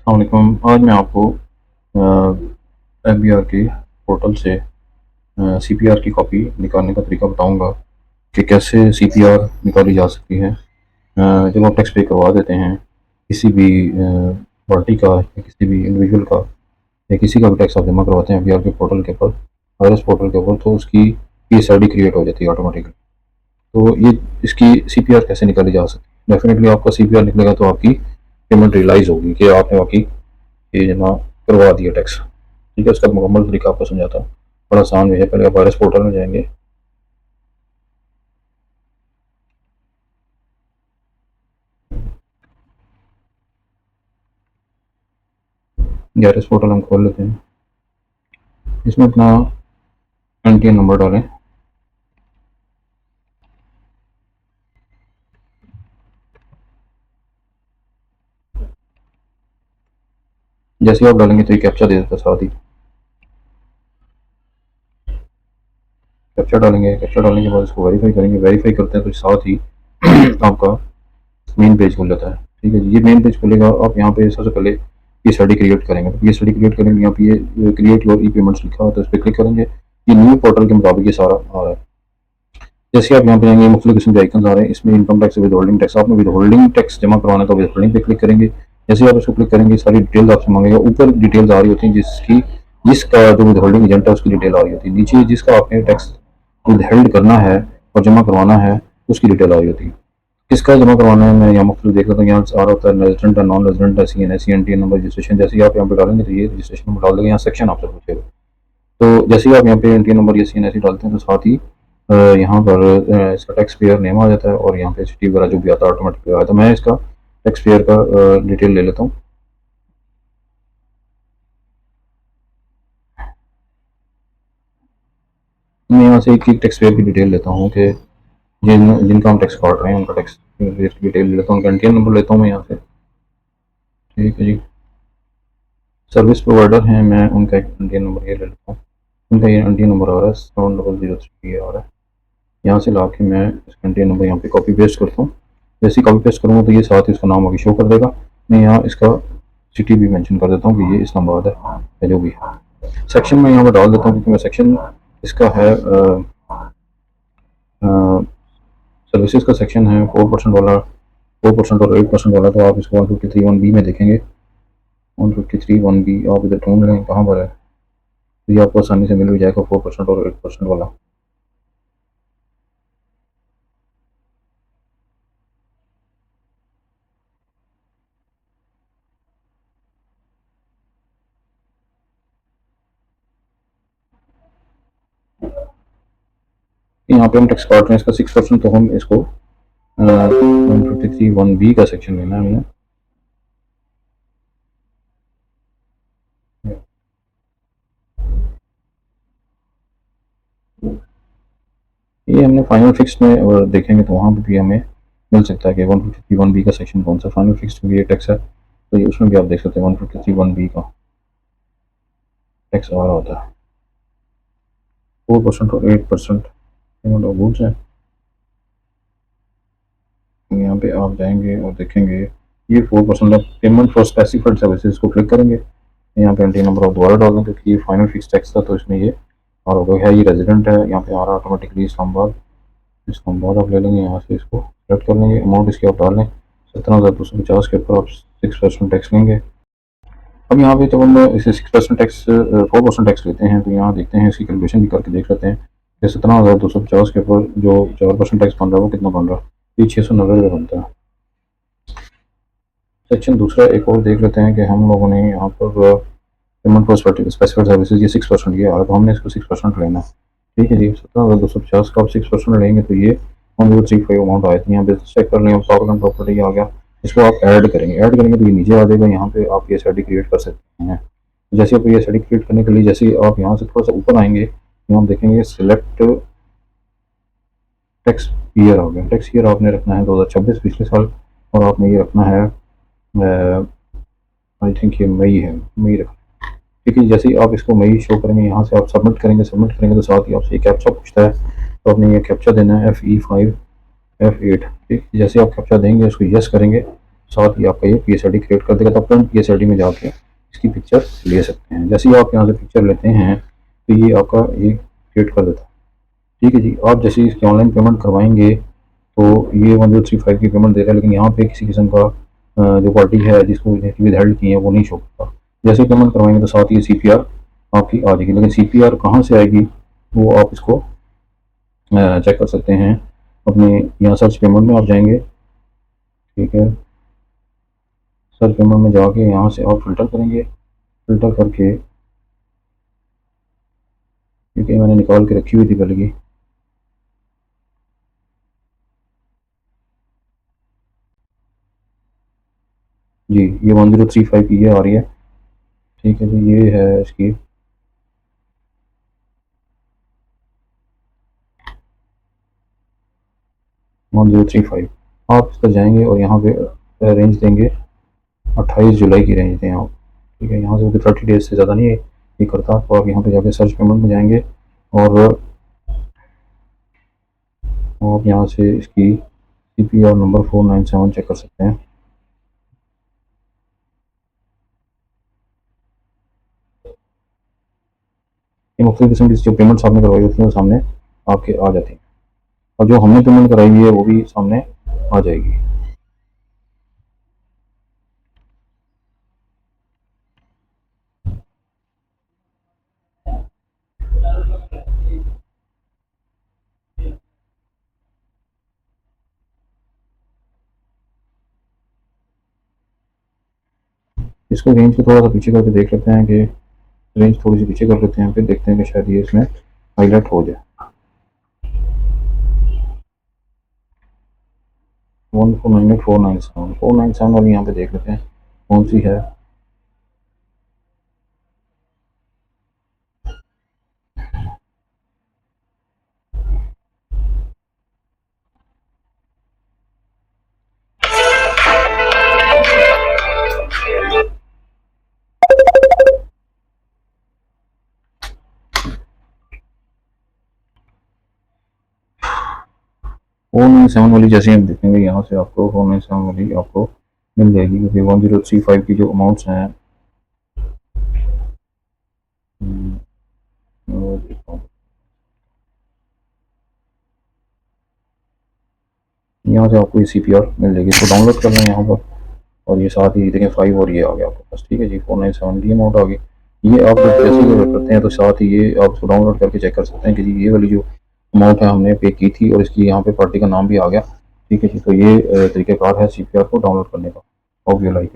अस्सलामुअलैकुम। आज मैं आपको एफबीआर के पोर्टल से सीपीआर की कॉपी निकालने का तरीका बताऊंगा कि कैसे सीपीआर निकाली जा सकती है। जब आप टैक्स पे करवा देते हैं किसी भी पार्टी का या किसी भी इंडिविजुअल का या किसी का भी टैक्स आप जमा करवाते हैं एफबीआर के पोर्टल के ऊपर, आईआरएस पोर्टल के ऊपर, तो उसकी पीएसआईडी क्रिएट हो जाती है ऑटोमेटिकली। तो ये इसकी सीपीआर कैसे निकाली जा सकती है? डेफिनेटली आपका सीपीआर निकलेगा तो आपकी पेमेंट रियलाइज़ होगी कि आपने वाकई ये जमा करवा दिया टैक्स। ठीक है, इसका मुकम्मल तरीका आपको समझाता हूँ। बड़ा आसान भी है। पहले आप आईआरएस पोर्टल में जाएंगे। आईआरएस पोर्टल हम खोल लेते हैं। इसमें अपना एनटीएन नंबर डालें। जैसे ही आप डालेंगे तो ये कैप्चा दे देता है साथ ही। कैप्चा डालेंगे, कैप्चा डालने के बाद इसको वेरीफाई करेंगे। वेरीफाई करते हैं तो साथ ही आपका मेन पेज खुल जाता है। ठीक है जी, ये मेन पेज खुलेगा। आप यहाँ पे सबसे पहले ये स्टडी क्रिएट करेंगे। तो ये स्टडी क्रिएट करेंगे, यहाँ पे ये क्रिएट योर ई पेमेंट्स लिखा हुआ है, तो इस पर क्लिक करेंगे। ये न्यू पोर्टल के मुताबिक ये सारा आ रहा है। जैसे आप यहाँ पे आएंगे, मुख्तलिफ किस्म के आइकन आ रहे हैं। इसमें income tax, with holding tax, आपने विद होल्डिंग टैक्स जमा करवाना है तो विद होल्डिंग पे क्लिक करेंगे। जैसे ही आप इसको क्लिक करेंगे सारी डिटेल्स आपसे मांगेगा। ऊपर डिटेल्स आ रही होती हैं जिसका जो विद होल्डिंग एजेंट है उसकी डिटेल आ रही होती है। नीचे जिसका आपने टैक्स विद हेल्ड करना है और जमा करवाना है उसकी डिटेल आ रही होती है। किसका जमा करवाना है मैं यहाँ मुख्तलिफ देख लेता हूँ। यहाँ आ रहा होता है रेजिडेंट है, नॉन रेजिडेंट है, सी एन है, C N T number, registration. जैसे ही आप यहाँ पे डालेंगे तो ये रजिस्ट्रेशन नंबर डाल देंगे। यहाँ सेक्शन आपसे पूछेगा। तो जैसे ही आप यहाँ पे एन टी नंबर या सी एन ऐसी डालते हैं तो साथ ही यहाँ पर इसका टैक्स पेयर नेम आ जाता है और यहाँ पे सिटी वगैरह जो भी आता है ऑटोमेटिकली आता है। तो मैं इसका टैक्स पेयर का डिटेल ले लेता हूँ। मैं यहाँ से एक टैक्स पेयर की डिटेल लेता हूँ कि जिनका हम टैक्स काट रहे हैं उनका टैक्स डिटेल ले लेता हूँ। उनका एन टी नंबर लेता हूँ मैं यहाँ से। ठीक है जी। सर्विस प्रोवाइडर हैं, मैं उनका एक एन टी नंबर ये ले लेता हूँ। उनका ये एन टी नंबर आ रहा है 7003 ये आ रहा है। यहाँ से ला के मैं इसका एन टी नंबर यहाँ पे कॉपी पेस्ट करता हूँ। जैसे कॉपी पेस्ट करूँगा तो ये साथ ही इसका नाम आगे शो कर देगा। मैं यहाँ इसका सिटी भी मेंशन कर देता हूँ कि ये इस्लामाबाद है या जो भी है। सेक्शन में यहाँ पर डाल देता हूँ क्योंकि मैं सेक्शन इसका है सर्विसेज का सेक्शन है 4% वाला, 4% और 8% वाला। तो आप इसको 153(1)(b) में देखेंगे। 153(1)(b) आप इधर ढूंढ लें कहाँ पर है, तो ये आपको आसानी से मिल भी जाएगा 4% और 8% वाला। यहाँ पे हम टैक्स काट रहे हैं इसका 6%, तो हम इसको 153(1)(b) का सेक्शन लेना है हमने। ये हमने फाइनल फिक्स में और देखेंगे तो वहाँ पर भी हमें मिल सकता है कि 153(1)(b) का सेक्शन कौन सा फाइनल फिक्स में ये टैक्स है। तो ये उसमें भी आप देख सकते हैं 153(1)(b) का टैक्स आ रहा होता है 4% और 8% पेमेंट ऑफ गुड्स है। यहाँ पे आप जाएंगे और देखेंगे ये 4% पेमेंट फॉर स्पेसिफाइड सर्विसेज को क्लिक करेंगे। यहाँ पे एंट्री नंबर आप दोबारा डाल दें क्योंकि ये फाइनल फिक्स टैक्स था तो इसमें ये और हो गया है। ये रेजिडेंट है, यहाँ पे आ रहा है ऑटोमेटिकली इस्लामाबाद। इस्लामाबाद आप ले लेंगे, यहाँ से इसको सेलेक्ट कर लेंगे। अमाउंट इसकी आप डाल लें 17,250 के ऊपर आप 6% टैक्स लेंगे। अब यहाँ पे जब हम इसे 6% टैक्स 4% टैक्स लेते हैं तो यहाँ देखते हैं, इसकी कैलकुलेशन भी करके देख लेते हैं कि 17,250 के ऊपर जो 4% टैक्स बन रहा है वो कितना बन रहा है। ये 690 रुपये बनता है। सेक्शन दूसरा एक और देख लेते हैं कि हम लोगों ने यहाँ पर पेमेंट फॉर स्पेसिफाइड सर्विसेज ये 6% ये आ रहा है, तो हमने इसको 6% लेना है। ठीक है जी, 17,250 का आप 6% लेंगे तो ये 1035 अमाउंट आए थे। यहाँ बिजनेस चेक कर लें, प्रॉपर्टी आ गया। इसको आप ऐड करेंगे, ऐड करेंगे तो ये नीचे आ जाएगा। यहाँ पे आप ये स्टडी क्रिएट कर सकते हैं। जैसे आप ये स्टडी क्रिएट करने के लिए जैसे आप यहाँ से थोड़ा सा ऊपर आएंगे, यहाँ हम देखेंगे सिलेक्ट टैक्स ईयर आ गया। टैक्स ईयर आपने रखना है 2026 पिछले साल, और आपने ये रखना है आई थिंक ये मई है, मई रखना। ठीक है, जैसे ही आप इसको मई शो करेंगे यहाँ से आप सबमिट करेंगे तो साथ ही आपसे ये कैप्चा पूछता है, तो आपने ये कैप्चा देना है FE5F8। ठीक, जैसे आप कैप्चा देंगे उसको यस करेंगे साथ ही आपका ये PSID क्रिएट कर देगा। तो फ्रंट PSID में जाके इसकी पिक्चर ले सकते हैं। जैसे ही आप यहाँ से पिक्चर लेते हैं तो ये आपका ये क्रिएट कर देता है। ठीक है जी। आप जैसे इसकी ऑनलाइन पेमेंट करवाएंगे तो ये 1035 की पेमेंट दे रहा है, लेकिन यहाँ पे किसी किस्म का जो पार्टी है जिसको विदहेल्ड की है वो नहीं शो करता। जैसे पेमेंट करवाएंगे तो साथ ही CPR आपकी आ जाएगी, लेकिन CPR कहाँ से आएगी वो आप इसको चेक कर सकते हैं। अपने यहाँ सर्च पेमेंट में आप जाएंगे, ठीक है। सर्च पेमेंट में जाके यहाँ से आप फिल्टर करेंगे, फिल्टर करके, क्योंकि मैंने निकाल के रखी हुई थी पहले की। जी ये 1035 की ये आ रही है, ठीक है जी। ये है इसकी 1035। आप इस पर जाएंगे और यहाँ पे रेंज देंगे 28 जुलाई की रेंज दें आप, ठीक है। यहाँ से 30 डेज से ज़्यादा नहीं है ये करता। तो आप यहाँ पे जाके सर्च पेमेंट में जाएंगे और आप यहाँ से इसकी CPR नंबर 497 चेक कर सकते हैं। ये मुख्तलिफ किस्म की जो पेमेंट्स आपने करवाई होती हैं वो सामने आपके आ जाती हैं, और जो हमने पेमेंट कराई हुई है वो भी सामने आ जाएगी। इसको रेंज को थोड़ा सा पीछे करके देख लेते हैं कि रेंज थोड़ी सी पीछे कर लेते हैं, फिर देखते हैं कि शायद ये इसमें हाईलाइट हो जाए। 497 वाली यहाँ पे देख लेते हैं कौन सी है। फोर नाइन सेवन वाली जैसे हम देखेंगे यहाँ से आपको 497 वाली आपको मिल जाएगी, क्योंकि 1035 की जो अमाउंट्स हैं यहाँ से आपको ये CPR मिल जाएगी। इसको डाउनलोड कर लें यहाँ पर, और ये साथ ही देखें 5 और ये आ गया आपके पास, ठीक है जी। 497 की अमाउंट आ गई। ये आप जैसे ही करते हैं तो साथ ही ये आप इसको डाउनलोड करके चेक कर सकते हैं कि जी ये वाली जो अमाउंट है हमने पे की थी, और इसकी यहाँ पे पार्टी का नाम भी आ गया, ठीक है जी। तो ये तरीक़ेकार है CPR को डाउनलोड करने का। Hope you like it.